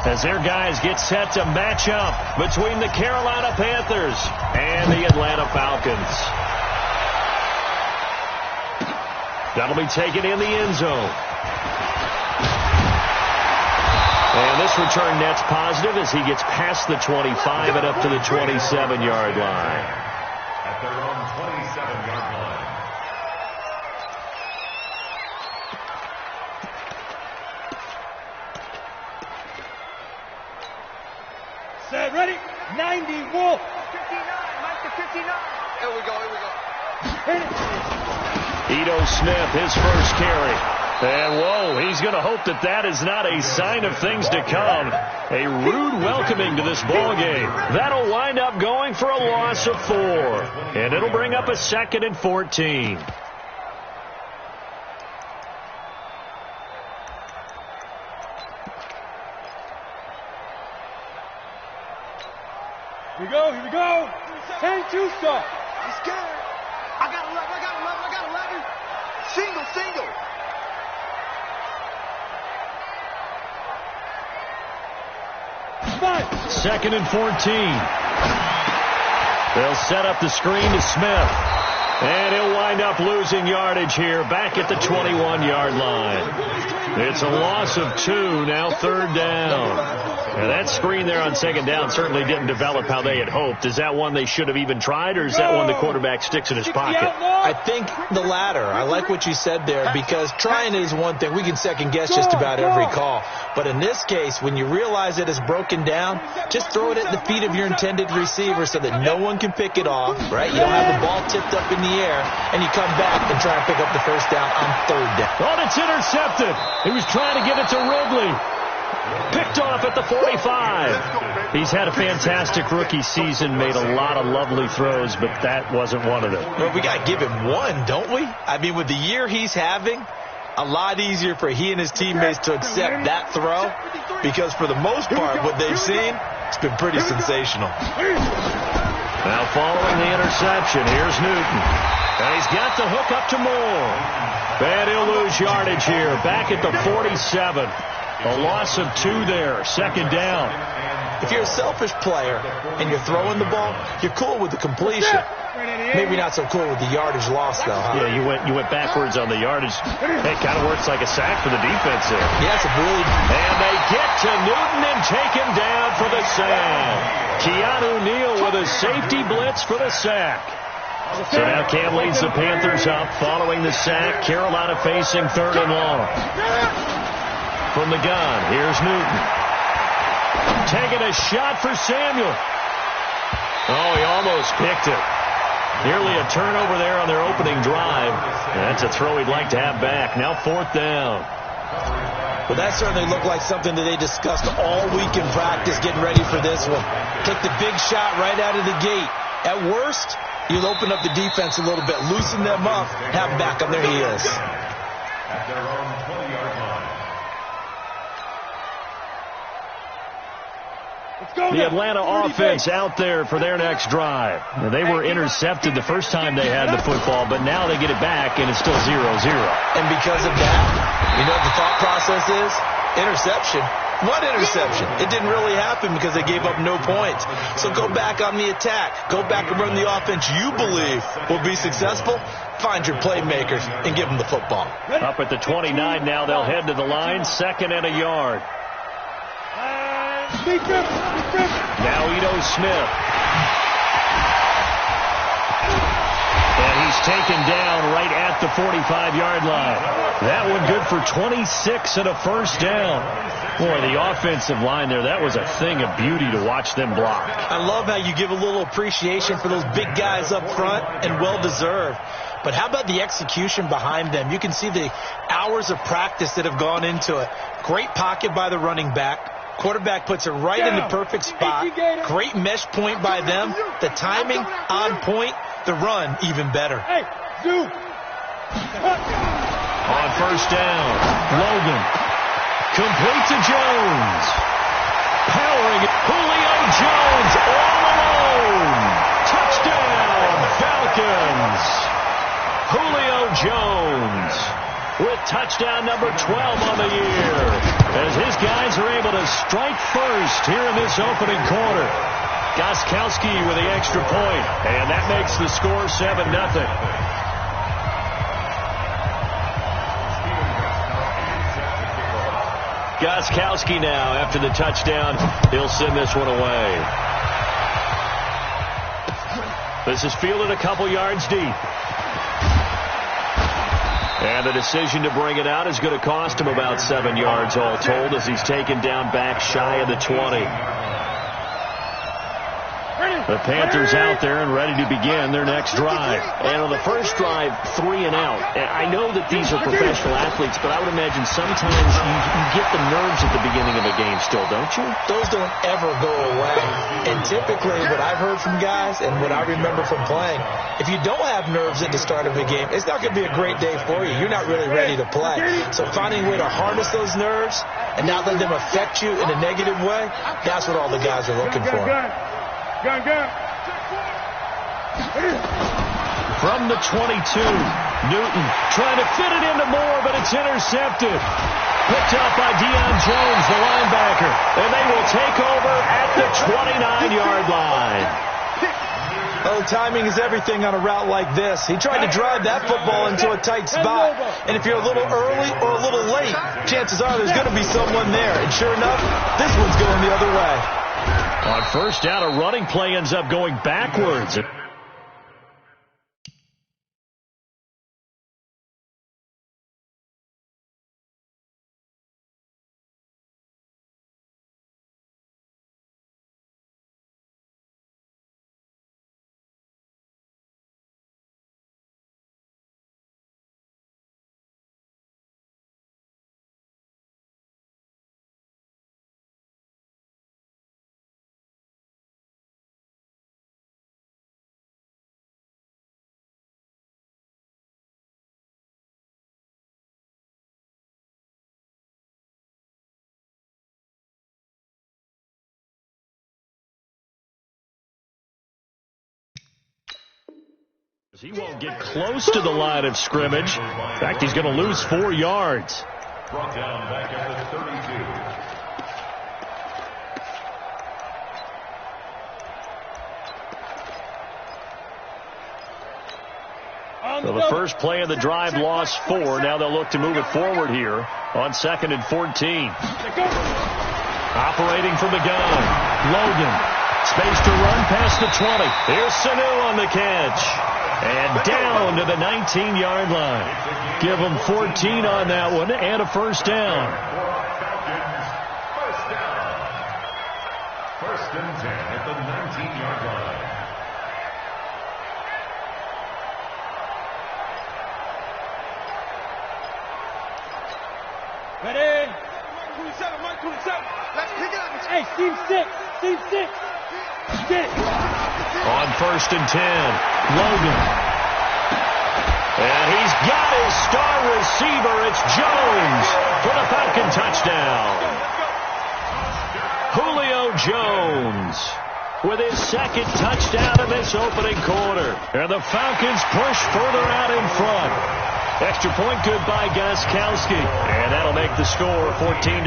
as their guys get set to match up between the Carolina Panthers and the Atlanta Falcons. That'll be taken in the end zone. And this return net's positive as he gets past the 25 and up to the 27-yard line. At their own 27-yard line. Set, ready? 90, Wolf. 59, Mike to 59. Here we go, here we go. Hit it. Ito Smith, his first carry. And, whoa, he's going to hope that that is not a sign of things to come. A rude welcoming to this ball game. That'll wind up going for a loss of 4. And it'll bring up a 2nd and 14. Here we go, here we go. 10-2 stop. I'm scared. I got 11, I got 11, I got 11. Single, single. Five. 2nd and 14. They'll set up the screen to Smith. And he'll wind up losing yardage here back at the 21-yard line. It's a loss of 2, now 3rd down. Now that screen there on 2nd down certainly didn't develop how they had hoped. Is that one they should have even tried, or is that one the quarterback sticks in his pocket? I think the latter. I like what you said there, because trying is one thing. We can second guess just about every call. But in this case, when you realize it is broken down, just throw it at the feet of your intended receiver so that no one can pick it off, right? You don't have the ball tipped up in the air, and you come back and try and pick up the first down on 3rd down. Oh, it's intercepted. He was trying to get it to Ridley. Picked off at the 45. He's had a fantastic rookie season, made a lot of lovely throws, but that wasn't one of them. Well, we got to give him one, don't we? I mean, with the year he's having, a lot easier for he and his teammates to accept that throw, because for the most part, what they've seen, it's been pretty sensational. Now following the interception, here's Newton. And he's got the hook up to Moore. And he'll lose yardage here, back at the 47. A loss of 2 there, 2nd down. If you're a selfish player and you're throwing the ball, you're cool with the completion. Maybe not so cool with the yardage loss, though, huh? Yeah, you went backwards on the yardage. It kind of works like a sack for the defense there. Yeah, it's a really... And they get to Newton and take him down for the sack. Keanu Neal with a safety blitz for the sack. So now Cam leads the Panthers up following the sack. Carolina facing 3rd and long. From the gun, here's Newton. Taking a shot for Samuel. Oh, he almost picked it. Nearly a turnover there on their opening drive. That's a throw he'd like to have back. Now 4th down. Well, that certainly looked like something that they discussed all week in practice, getting ready for this one. Take the big shot right out of the gate. At worst, you'll open up the defense a little bit, loosen them up, have them back on their heels. At their own 20-yard line. The Atlanta offense out there for their next drive. Now, they were intercepted the first time they had the football, but now they get it back, and it's still 0-0. And because of that, you know what the thought process is? Interception. One interception. It didn't really happen because they gave up no points. So go back on the attack. Go back and run the offense you believe will be successful. Find your playmakers and give them the football. Up at the 29 now, they'll head to the line, 2nd and a yard. Now Ito Smith. And he's taken down right at the 45-yard line. That one good for 26 and a first down. Boy, the offensive line there, that was a thing of beauty to watch them block. I love how you give a little appreciation for those big guys up front, and well-deserved. But how about the execution behind them? You can see the hours of practice that have gone into it. Great pocket by the running back. Quarterback puts it right in the perfect spot. Great mesh point by them. The timing on point. The run even better. On first down, Logan. Complete to Jones. Powering it. Julio Jones all alone. Touchdown, Falcons. Julio Jones. with touchdown number 12 on the year, as his guys are able to strike first here in this opening quarter. Gostkowski with the extra point, and that makes the score 7-0. Gostkowski now, after the touchdown, he'll send this one away. This is fielded a couple yards deep. And the decision to bring it out is going to cost him about 7 yards all told, as he's taken down back shy of the 20. The Panthers out there and ready to begin their next drive. And on the first drive, 3 and out. And I know that these are professional athletes, but I would imagine sometimes you get the nerves at the beginning of a game still, don't you? Those don't ever go away. And typically what I've heard from guys and what I remember from playing, if you don't have nerves at the start of a game, it's not going to be a great day for you. You're not really ready to play. So finding a way to harness those nerves and not let them affect you in a negative way, that's what all the guys are looking for. Gun. From the 22, Newton trying to fit it into Moore, but it's intercepted. Picked up by Deion Jones, the linebacker, and they will take over at the 29-yard line. Oh, timing is everything on a route like this. He tried to drive that football into a tight spot. And if you're a little early or a little late, chances are there's going to be someone there. And sure enough, this one's going the other way. On first down, a running play ends up going backwards. He won't get close to the line of scrimmage. In fact, he's going to lose 4 yards. Brought down back at the 32. So the first play of the drive lost 4. Now they'll look to move it forward here on 2nd and 14. Operating from the gun, Logan. Space to run past the 20. Here's Sanu on the catch. And down to the 19-yard line. Give them 14 on that one and a first down. First and 10 at the 19-yard line. Ready? Mike 27. Let's pick it up. Hey, Team 6. Get it. On first and 10, Logan. And he's got his star receiver. It's Jones for the Falcon touchdown. Julio Jones with his second touchdown in this opening quarter. And the Falcons push further out in front. Extra point good by Gostkowski. And that'll make the score 14-0.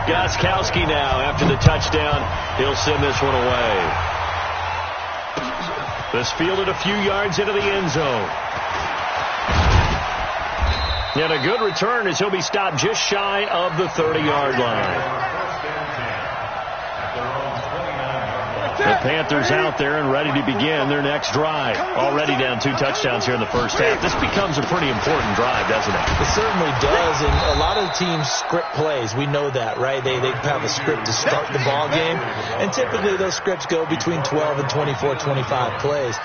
Gostkowski now, after the touchdown, he'll send this one away. This fielded a few yards into the end zone. And a good return as he'll be stopped just shy of the 30-yard line. The Panthers out there and ready to begin their next drive. Already down 2 touchdowns here in the first half. This becomes a pretty important drive, doesn't it? It certainly does, and a lot of teams script plays. We know that, right? They have a script to start the ball game, and typically those scripts go between 12 and 24, 25 plays.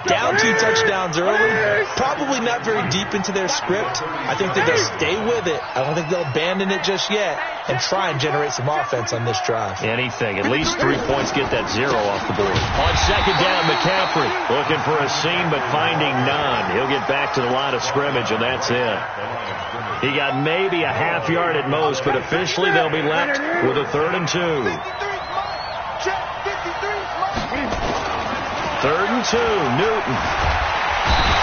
Down 2 touchdowns early, probably not very deep into their script. I think that they'll stay with it. I don't think they'll abandon it just yet and try and generate some offense on this drive. Anything. At least 3 points get that 0 off the board. On second down, McCaffrey looking for a seam but finding none. He'll get back to the line of scrimmage, and that's it. He got maybe a half yard at most, but officially they'll be left with a 3rd and 2. 3rd and 2, Newton.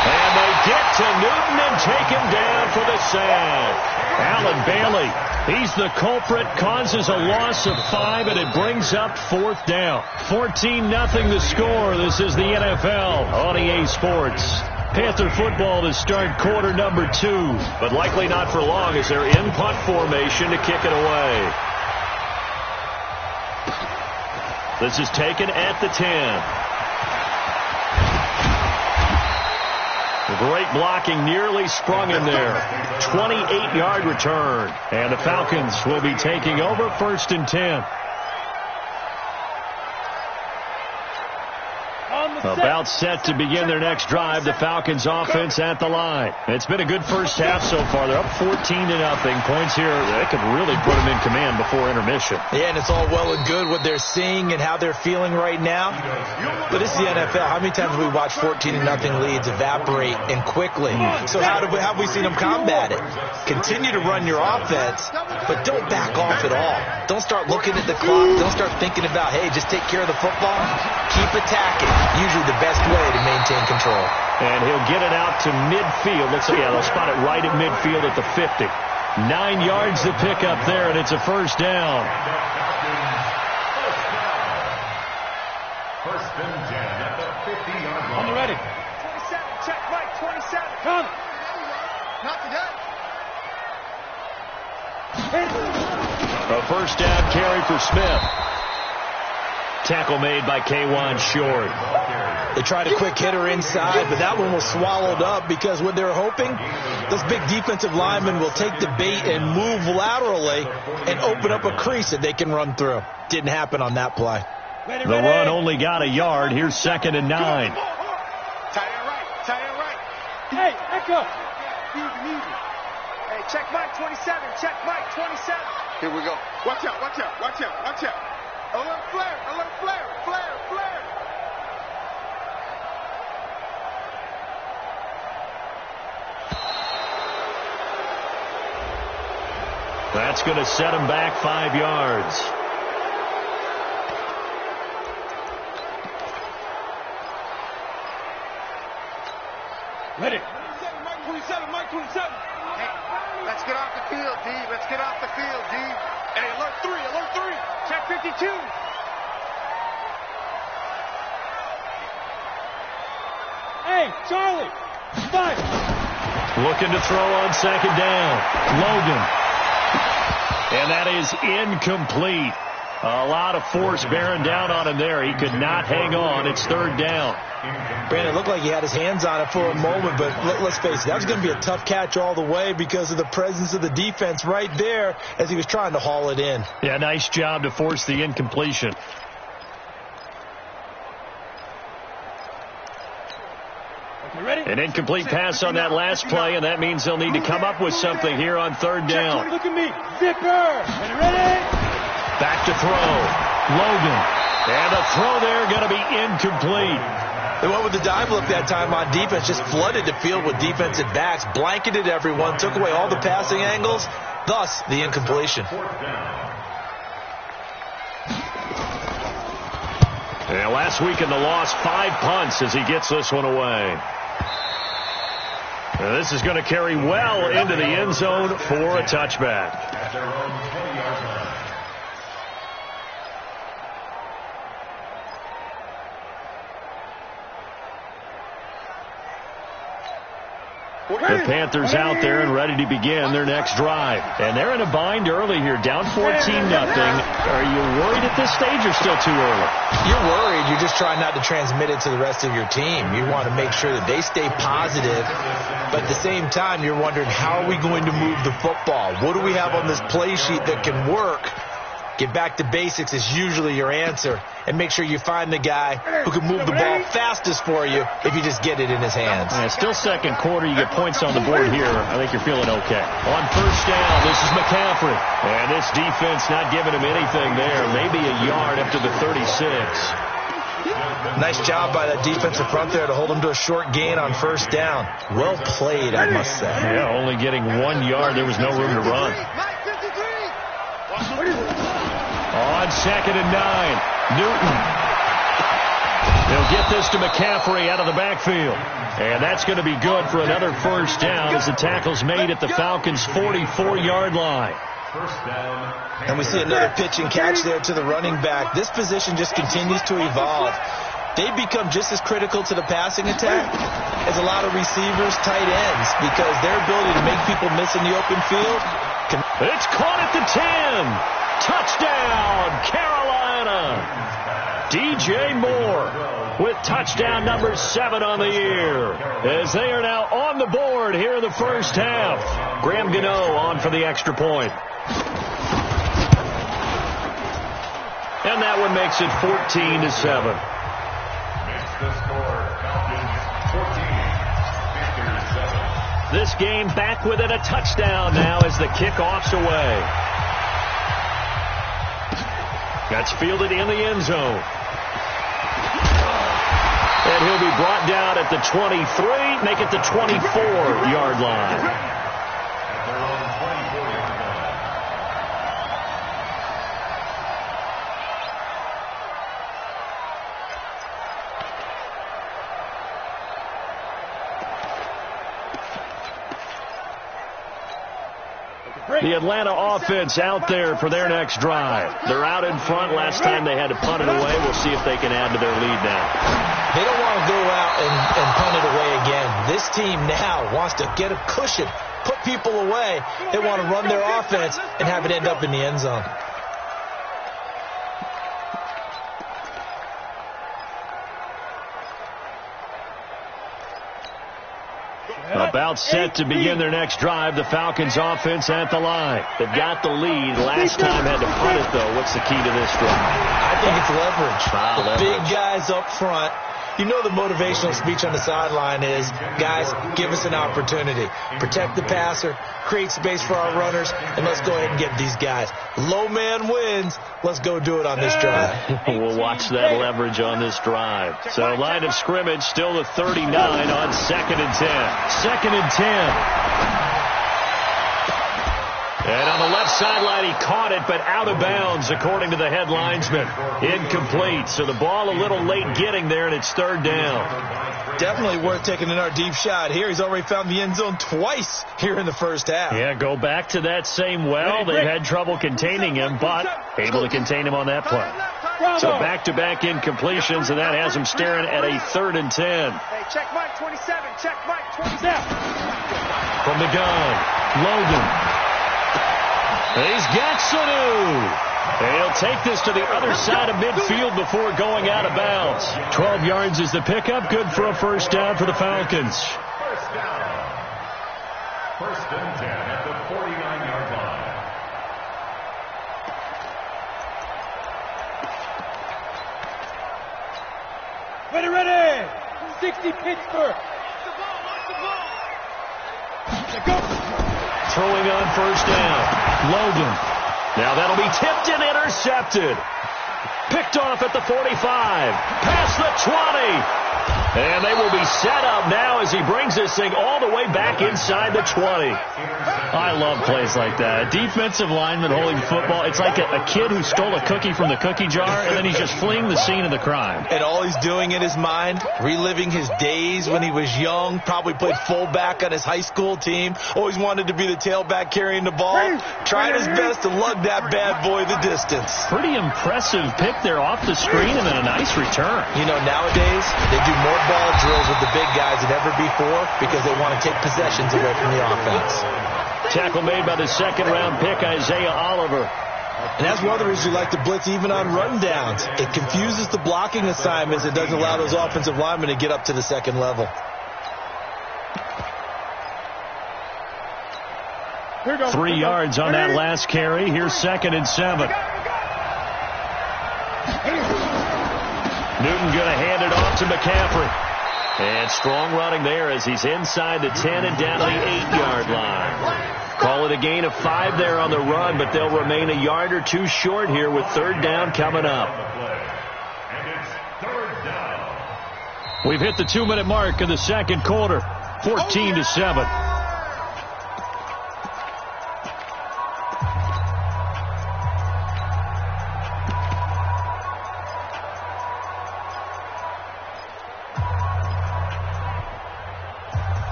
And they get to Newton and take him down for the sack. Alan Bailey, he's the culprit, causes a loss of 5, and it brings up 4th down. 14-0 the score. This is the NFL on EA Sports. Panther football to start quarter number 2. But likely not for long as they're in punt formation to kick it away. This is taken at the 10. Great blocking, nearly sprung him there. 28-yard return. And the Falcons will be taking over 1st and 10. About set to begin their next drive. The Falcons offense at the line. It's been a good first half so far. They're up 14-0. Points here, they could really put them in command before intermission. Yeah, and it's all well and good what they're seeing and how they're feeling right now. But this is the NFL. How many times have we watched 14-0 leads evaporate and quickly? So how have we seen them combat it? Continue to run your offense, but don't back off at all. Don't start looking at the clock. Don't start thinking about, hey, just take care of the football. Keep attacking. Usually the best way to maintain control. And he'll get it out to midfield. Let's see, yeah, they'll spot it right at midfield at the 50. 9 yards to pick up there, and it's a 1st down. First and 10 at the 50-yard line. I'm ready. 27, check Mike, 27. Come. Not today. A 1st down carry for Smith. Tackle made by K'Wan Short. They tried a quick hitter inside, but that one was swallowed up because what they're hoping, those big defensive linemen will take the bait and move laterally and open up a crease that they can run through. Didn't happen on that play. Ready, The ready. run only got a yard. Here's 2nd and 9. Tight end right, tight end right. Hey, echo. Easy. Hey, check Mike, 27, check Mike, 27. Here we go. Watch out, watch out, watch out, watch out. A little flare, flare. That's going to set him back 5 yards. Ready. Mike 27, Mike 27. Hey, let's get off the field, D. Let's get off the field, D. Hey, alert 3. Check 52. Hey, Charlie. 5. Looking to throw on 2nd down. Logan. And that is incomplete. A lot of force bearing down on him there. He could not hang on. It's 3rd down. Brandon, it looked like he had his hands on it for a moment, but let's face it, that was going to be a tough catch all the way because of the presence of the defense right there as he was trying to haul it in. Yeah, nice job to force the incompletion. Ready? An incomplete pass on that last play, and that means they'll need to come up with something here on 3rd down. Look at me. Zipper. Ready? Back to throw. Logan. And a throw there going to be incomplete. They went with the dive look that time on defense, just flooded the field with defensive backs, blanketed everyone, took away all the passing angles, thus the incompletion. And last week in the loss, 5 punts as he gets this one away. And this is going to carry well into the end zone for a touchback. At their own 20-yard line. The Panthers out there and ready to begin their next drive. And they're in a bind early here, down 14-0. Are you worried at this stage or still too early? You're worried. You're just trying not to transmit it to the rest of your team. You want to make sure that they stay positive. But at the same time, you're wondering, how are we going to move the football? What do we have on this play sheet that can work? Get back to basics is usually your answer. And make sure you find the guy who can move the ball fastest for you if you just get it in his hands. And still second quarter, you get points on the board here. I think you're feeling okay. On 1st down, this is McCaffrey. And this defense not giving him anything there. Maybe a yard up to the 36. Nice job by that defensive front there to hold him to a short gain on 1st down. Well played, I must say. Yeah, only getting 1 yard. There was no room to run. Mike 53. On 2nd and 9, Newton. He'll get this to McCaffrey out of the backfield. And that's going to be good for another first down as the tackle's made at the Falcons' 44-yard line. And we see another pitch and catch there to the running back. This position just continues to evolve. They become just as critical to the passing attack as a lot of receivers, tight ends, because their ability to make people miss in the open field. It's caught at the 10. Touchdown, Carolina. DJ Moore with touchdown number 7 on the year, as they are now on the board here in the first half. Graham Gano on for the extra point. And that one makes it 14-7. The score, Falcons 14, Panthers 7. This game back within a touchdown now as the kickoff's away. That's fielded in the end zone. And he'll be brought down at the 23, make it the 24-yard line. At their own 24-yard line. The Atlanta offense out there for their next drive. They're out in front. Last time they had to punt it away. We'll see if they can add to their lead now. They don't want to go out and punt it away again. This team now wants to get a cushion, put people away. They want to run their offense and have it end up in the end zone. About set to begin their next drive. The Falcons offense at the line. They've got the lead. Last time had to punt it, though. What's the key to this drive? I think it's leverage. Leverage. Big guys up front. You know the motivational speech on the sideline is, guys, give us an opportunity. Protect the passer, create space for our runners, and let's go ahead and get these guys. Low man wins. Let's go do it on this drive. We'll watch that leverage on this drive. So line of scrimmage still the 39 on 2nd and 10. 2nd and 10. And on the left sideline, he caught it, but out of bounds, according to the head linesman. Incomplete. So the ball a little late getting there, and it's 3rd down. Definitely worth taking another deep shot here. He's already found the end zone twice here in the first half. Yeah, go back to that same well. They've had trouble containing him, but able to contain him on that play. So back-to-back incompletions, and that has him staring at a 3rd and 10. Hey, check Mike 27. Check Mike 27. From the gun, Logan. He's got Sanu. He'll take this to the other side of midfield before going out of bounds. 12 yards is the pickup. Good for a first down for the Falcons. First down. 1st and 10 at the 49-yard line. Ready. 60 Pittsburgh. Throwing on first down. Logan. Now that'll be tipped and intercepted. Picked off at the 45. Past the 20. And they will be set up now as he brings this thing all the way back inside the 20. I love plays like that. A defensive lineman holding football. It's like a kid who stole a cookie from the cookie jar, and then he's just fleeing the scene of the crime. And all he's doing in his mind, reliving his days when he was young, probably played fullback on his high school team, always wanted to be the tailback carrying the ball, tried his best to lug that bad boy the distance. Pretty impressive pick there off the screen and then a nice return. You know, nowadays, they do more ball drills with the big guys than ever before because they want to take possessions away from the offense. Tackle made by the 2nd-round pick, Isaiah Oliver. And that's one of the reasons you like to blitz even on rundowns. It confuses the blocking assignments. It doesn't allow those offensive linemen to get up to the second level. Here we go. 3 yards on that last carry. Here's 2nd and 7. Newton going to hand it off to McCaffrey. And strong running there as he's inside the 10 and down to the 8-yard line. Call it a gain of 5 there on the run, but they'll remain a yard or two short here with 3rd down coming up. And it's 3rd down. We've hit the 2-minute mark of the 2nd quarter. 14-7.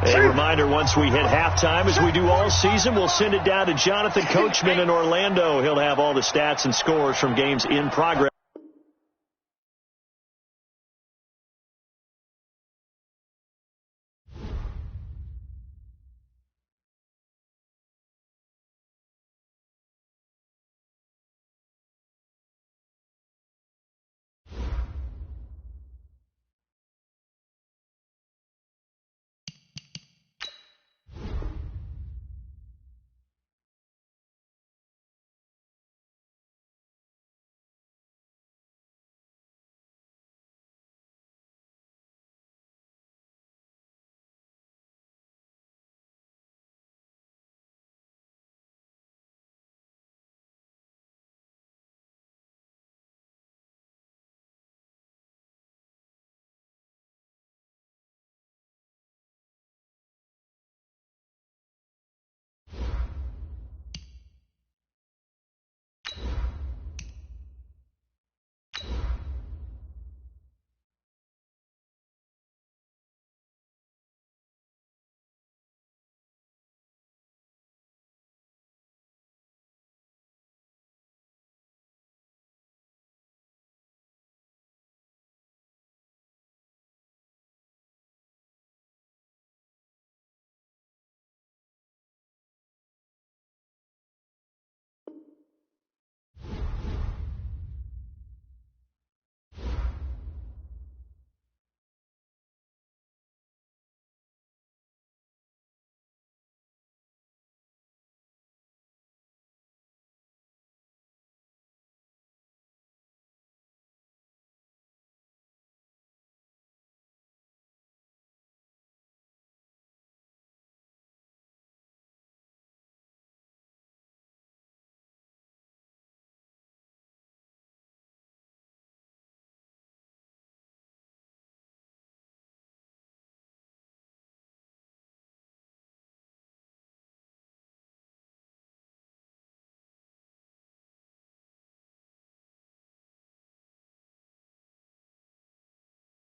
A reminder, once we hit halftime, as we do all season, we'll send it down to Jonathan Coachman in Orlando. He'll have all the stats and scores from games in progress.